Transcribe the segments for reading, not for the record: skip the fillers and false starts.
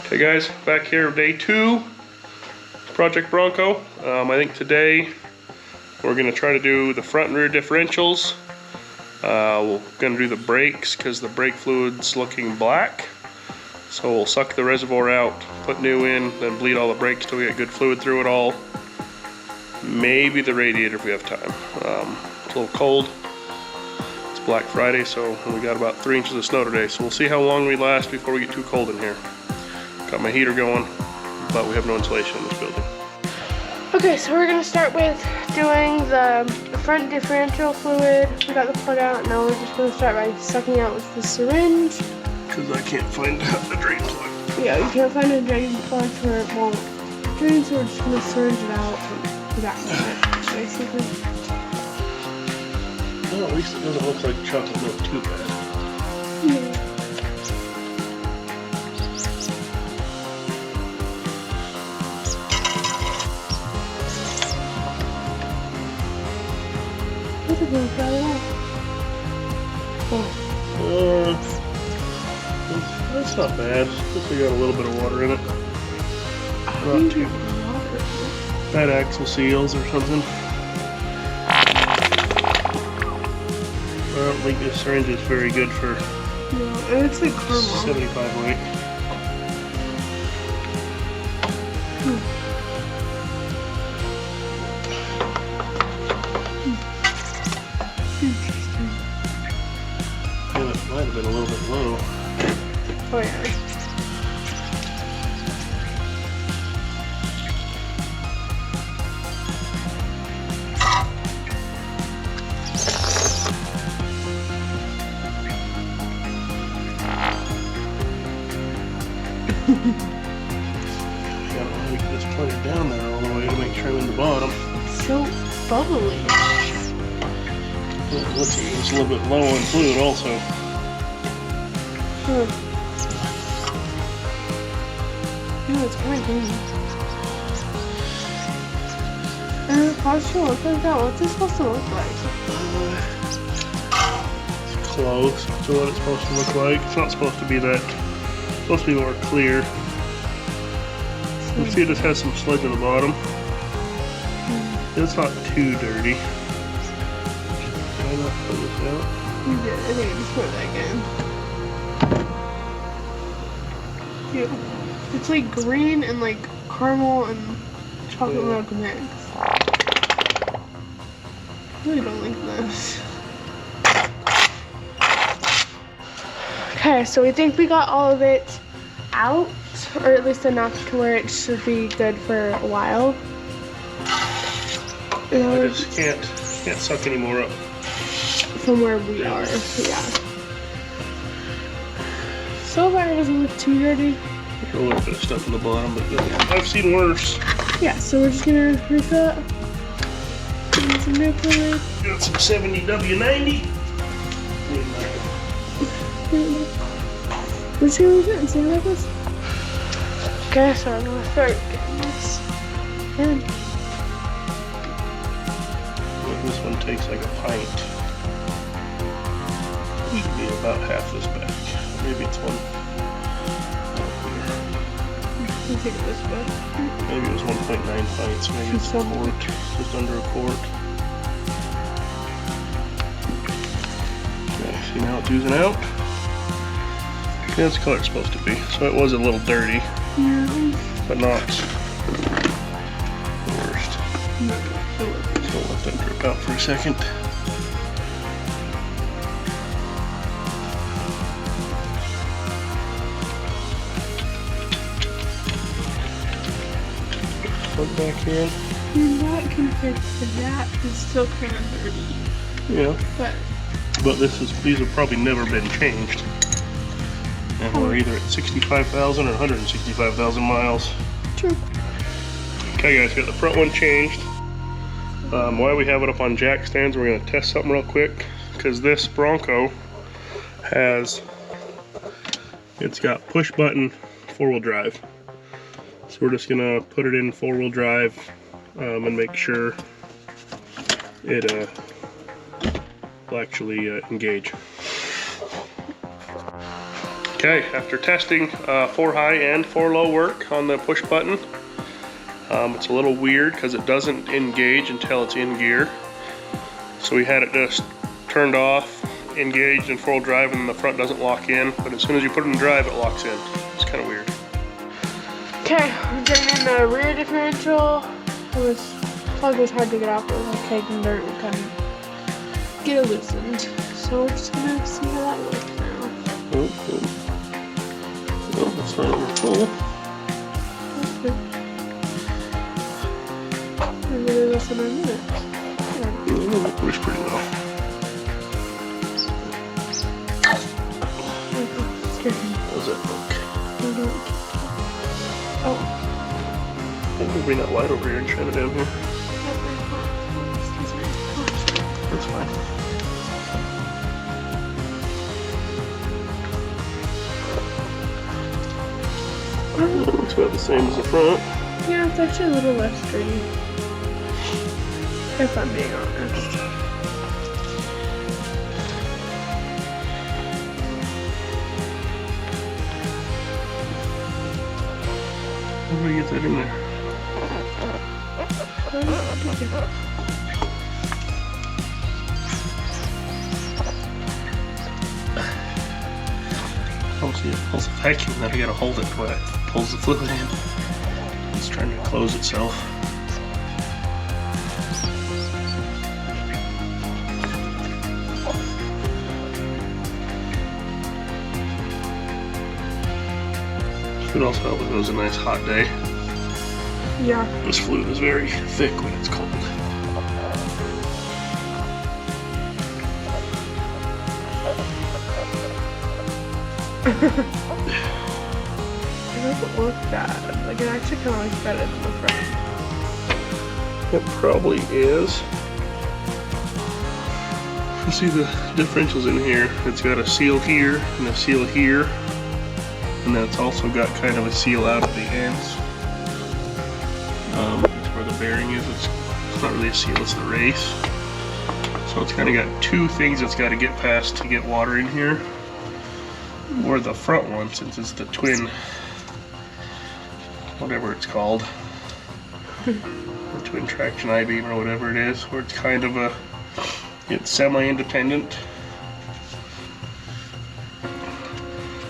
Okay guys, back here day 2, Project Bronco. I think today we're going to try to do the front and rear differentials. We're going to do the brakes because the brake fluid's looking black. So we'll suck the reservoir out, put new in, then bleed all the brakes till we get good fluid through it all. Maybe the radiator if we have time. It's a little cold. It's Black Friday, so we got about 3 inches of snow today. So we'll see how long we last before we get too cold in here. Got my heater going, but we have no insulation in this building. Okay, so we're gonna start with doing the front differential fluid. We got the plug out. Now we're just gonna start by sucking out with the syringe. Because I can't find the drain plug. Yeah, you can't find a drain plug for it. Well, drain, so we're just gonna syringe it out and vacuum it, basically. Well, at least it doesn't look like chocolate milk too bad. Yeah. That's not bad. Looks like we got a little bit of water in it. Not too bad. Axle seals or something. I don't think this syringe is very good for and it's like caramel. 75 weight. Interesting. Yeah, it might have been a little bit low. Oh yeah. Gotta just put it down there all the way to make sure I'm in the bottom. It's so bubbly. It looks like it's a little bit low on fluid also. No, it's kind of green. And it's supposed to look like that. What's it supposed to look like? It's close to what it's supposed to look like. It's not supposed to be that. It's supposed to be more clear. You see it just has some sludge on the bottom. It's not too dirty. Try not to pull this out. You did. I think I just put it back in. Yeah. It's like green and like caramel and chocolate milk mix. I really don't like this. Okay, so we think we got all of it out, or at least enough to where it should be good for a while. I just can't suck any more up. From where we are, yeah. So far it doesn't look too dirty. A little bit of stuff in the bottom, but I've seen worse. Yeah, so we're just gonna refill it. Get some new fluid. Got some 70W90. We're just gonna leave it and see how that goes. Okay, so I'm gonna start getting this in. This one takes like a pint. It should be about half this bag. Maybe it's one. Let's take it this way. Maybe it was 1.9 pints. Maybe it's a quart. Just under a quart. Okay, see now it's oozing out. Yeah, that's the color it's supposed to be. So it was a little dirty. Yeah. But not the worst. So we'll let that drip out for a second. Plug back in. And that compared to that is still kind of dirty. Yeah. But these have probably never been changed. And we're either at 65,000 or 165,000 miles. True. Okay guys, got the front one changed. While we have it up on jack stands, we're going to test something real quick. Because this Bronco it's got push button 4-wheel drive. So we're just going to put it in 4-wheel drive and make sure it will actually engage. Okay, after testing 4 high and 4 low work on the push button, it's a little weird because it doesn't engage until it's in gear. So we had it just turned off, engaged in 4-wheel drive, and the front doesn't lock in, but as soon as you put it in drive, it locks in. It's kind of weird. Okay, we're getting in the rear differential. Plug was hard to get off. It was like taking dirt. We couldn't get it loosened. So we're just gonna see how that works now. Oh, that's not even full. That's good. Maybe less than a minute. It works pretty well. How's that look? Oh. Maybe bring that light over here and shine it down here. That's fine. It looks about the same as the front. Yeah, it's actually a little less sturdy. If I'm being honest. How do we get that in there? Oh, see, it pulls a vacuum, then I gotta hold it while it pulls the fluid in. It's trying to close itself. Could also help if it was a nice hot day. Yeah. This fluid is very thick when it's cold. It doesn't look bad. Like, it actually kind of looks better than the front. It probably is. You see the differentials in here. It's got a seal here and a seal here. And then it's also got kind of a seal out at the ends. That's where the bearing is. It's not really a seal, it's the race. So it's kind of got 2 things it's got to get past to get water in here. Or the front one, since it's the twin, whatever it's called. The twin traction I-beam or whatever it is, where it's kind of it's semi-independent.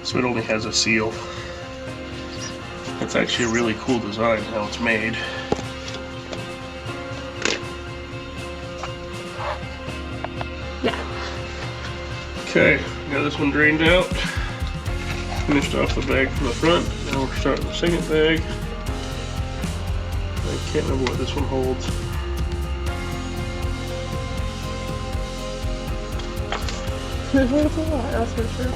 So it only has a seal. It's actually a really cool design how it's made. Yeah. Okay, got this one drained out. Finished off the bag from the front. Now we're starting the second bag. I can't remember what this one holds. This holds a lot, that's for sure.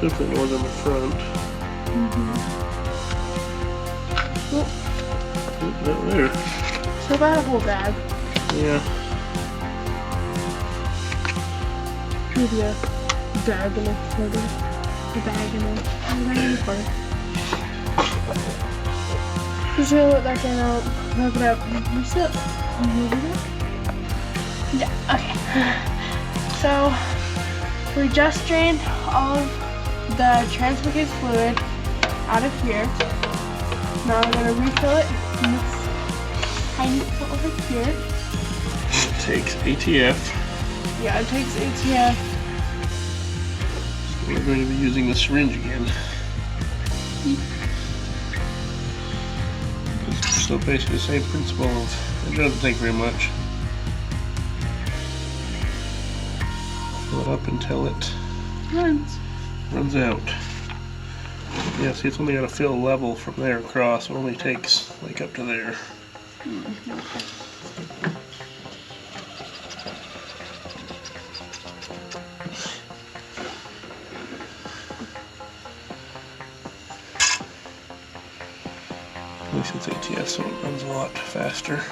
Definitely more than the front. Not there. So about a whole bag. Yeah. The diagonal quarter. The diagonal quarter. Just gonna let that thing out. Wrap it up. What's up? Yeah, okay. So we just drained all of the transfer case fluid out of here. Now we're gonna refill it in this tiny hole over here. It takes ATF. Yeah, it takes ATF. We're going to be using the syringe again. So basically the same principle of, it doesn't take very much. Fill it up until it runs out. Yeah, see, it's only got to fill level from there across. It only takes like up to there. At least it's ATS, so it runs a lot faster.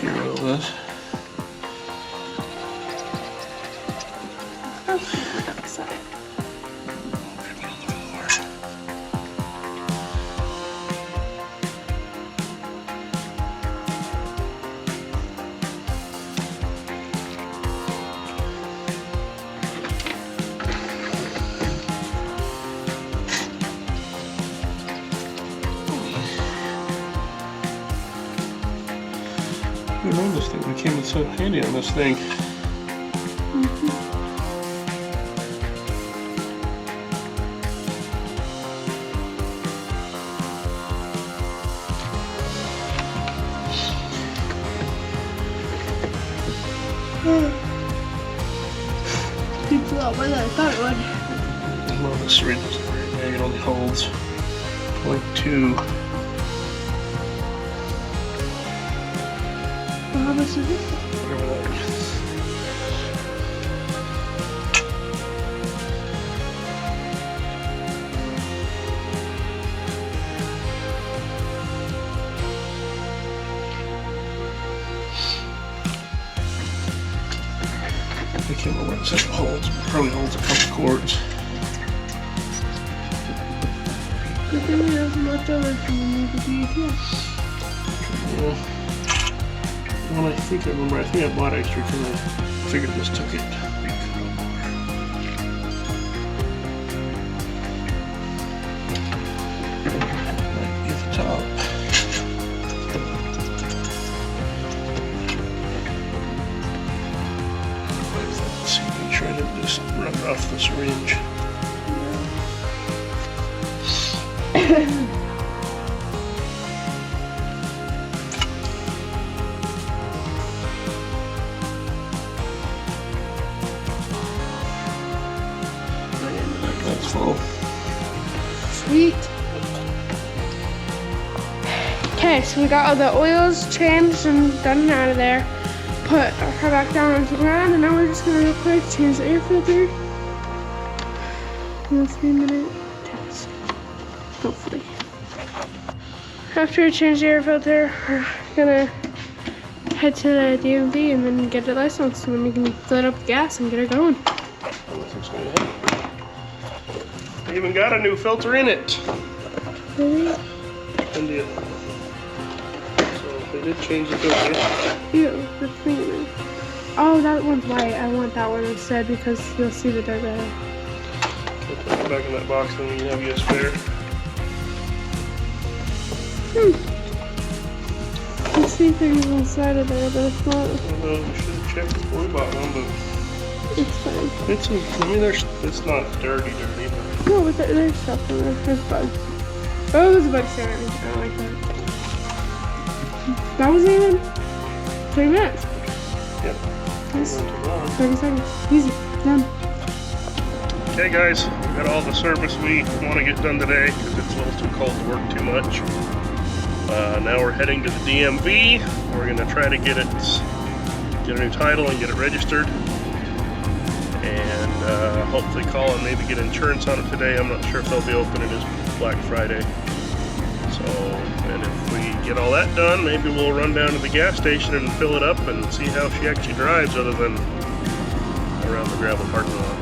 Gear oil does. find this thing. We came so handy on this thing. It's a lot more than I thought it would. Well, this syringe isn't very big. It only holds 0.2. Well, how much is it? Whatever that is. I can't remember what it says it holds. It probably holds a couple quarts. Good thing we have some left over from when we did the ATS. Yeah. Well, I think I remember. I think I bought extra because I figured this took it. Might be the top. Let's see, make sure I didn't just run it off the syringe. That's full. Sweet. Okay, so we got all the oils changed and done and out of there. Put her back down onto the ground, and now we're just gonna real quick change the air filter. In a 3-minute test, hopefully. After we change the air filter, we're gonna head to the DMV and then get it licensed, and then we can fill it up with gas and get her going. They even got a new filter in it. Really? India. So they did change the filter. Ew, the thing. Oh, that one's white. I want that one instead because you'll see the dirt better. Okay, put it back in that box and we can have you a spare. I see things inside of there, but it's not. I don't know, we should have checked before we bought one, but It's fine. I mean, it's not dirty, but No, but there's stuff in there. There's bugs. Oh, there's a bug staring at me. I don't like that. That wasn't even 3 minutes. yeah. Yes. Not too long. 30 seconds. Easy. Done. Okay guys, we got all the service we want to get done today because it's a little too cold to work too much. Now we're heading to the DMV. We're going to try to get a new title and get it registered. And hopefully call and maybe get insurance on it today. I'm not sure if they'll be open. It is Black Friday. So, and if we get all that done, maybe we'll run down to the gas station and fill it up and see how she actually drives other than around the gravel parking lot.